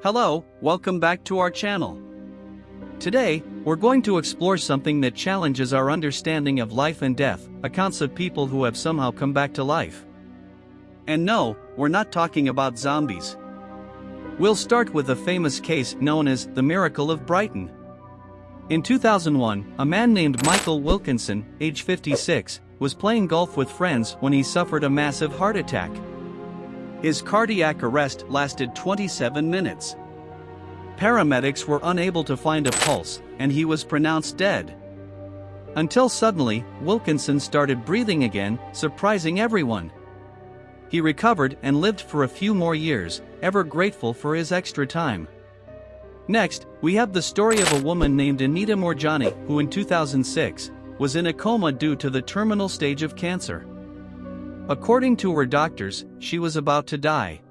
Hello, welcome back to our channel. Today, we're going to explore something that challenges our understanding of life and death, accounts of people who have somehow come back to life. And no, we're not talking about zombies. We'll start with a famous case known as the Miracle of Brighton. In 2001, a man named Michael Wilkinson, age 56, was playing golf with friends when he suffered a massive heart attack. His cardiac arrest lasted 27 minutes. Paramedics were unable to find a pulse, and he was pronounced dead. Until suddenly, Wilkinson started breathing again, surprising everyone. He recovered and lived for a few more years, ever grateful for his extra time. Next, we have the story of a woman named Anita Morjani, who in 2006, was in a coma due to the terminal stage of cancer. According to her doctors, she was about to die.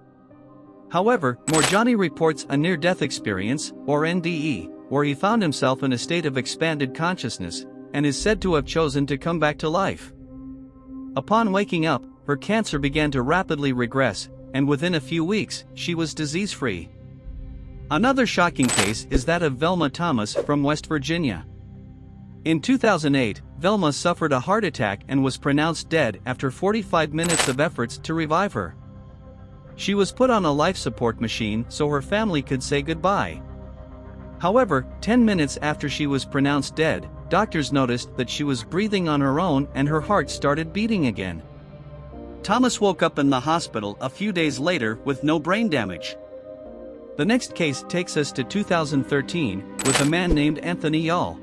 However, Morjani reports a near-death experience, or NDE, where he found himself in a state of expanded consciousness, and is said to have chosen to come back to life. Upon waking up, her cancer began to rapidly regress, and within a few weeks, she was disease-free. Another shocking case is that of Velma Thomas from West Virginia. In 2008, Velma suffered a heart attack and was pronounced dead after 45 minutes of efforts to revive her. She was put on a life support machine so her family could say goodbye. However, 10 minutes after she was pronounced dead, doctors noticed that she was breathing on her own and her heart started beating again. Thomas woke up in the hospital a few days later with no brain damage. The next case takes us to 2013, with a man named Anthony Yall.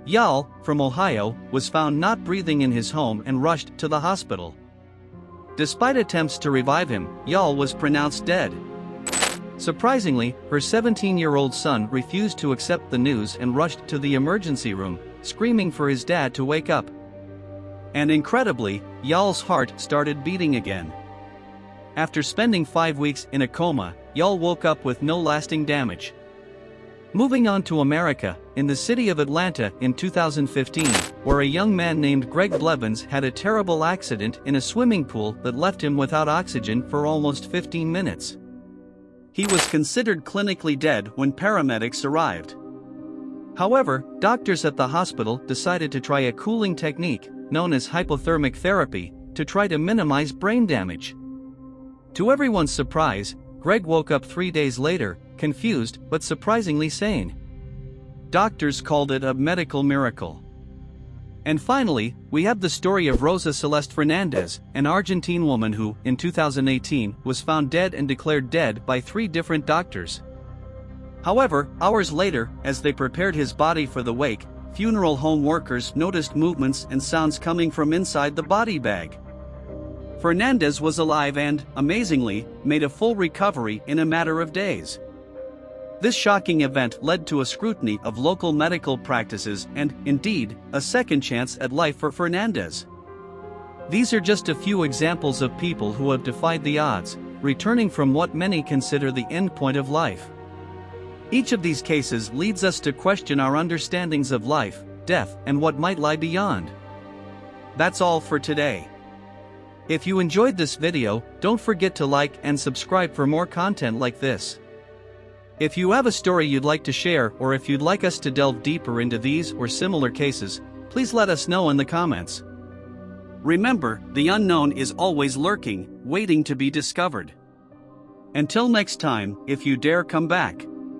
Yall, from Ohio, was found not breathing in his home and rushed to the hospital. Despite attempts to revive him, Yall was pronounced dead. Surprisingly, her 17-year-old son refused to accept the news and rushed to the emergency room, screaming for his dad to wake up. And incredibly, Yall's heart started beating again. After spending 5 weeks in a coma, Yall woke up with no lasting damage. Moving on to America, in the city of Atlanta in 2015, where a young man named Greg Blevins had a terrible accident in a swimming pool that left him without oxygen for almost 15 minutes. He was considered clinically dead when paramedics arrived. However, doctors at the hospital decided to try a cooling technique, known as hypothermic therapy, to try to minimize brain damage. To everyone's surprise, Greg woke up 3 days later, confused but surprisingly sane. Doctors called it a medical miracle. And finally, we have the story of Rosa Celeste Fernandez, an Argentine woman who, in 2018, was found dead and declared dead by 3 different doctors. However, hours later, as they prepared his body for the wake, funeral home workers noticed movements and sounds coming from inside the body bag. Fernandez was alive and, amazingly, made a full recovery in a matter of days. This shocking event led to a scrutiny of local medical practices and, indeed, a second chance at life for Fernandez. These are just a few examples of people who have defied the odds, returning from what many consider the end point of life. Each of these cases leads us to question our understandings of life, death, and what might lie beyond. That's all for today. If you enjoyed this video, don't forget to like and subscribe for more content like this. If you have a story you'd like to share, or if you'd like us to delve deeper into these or similar cases, please let us know in the comments. Remember, the unknown is always lurking, waiting to be discovered. Until next time, if you dare come back.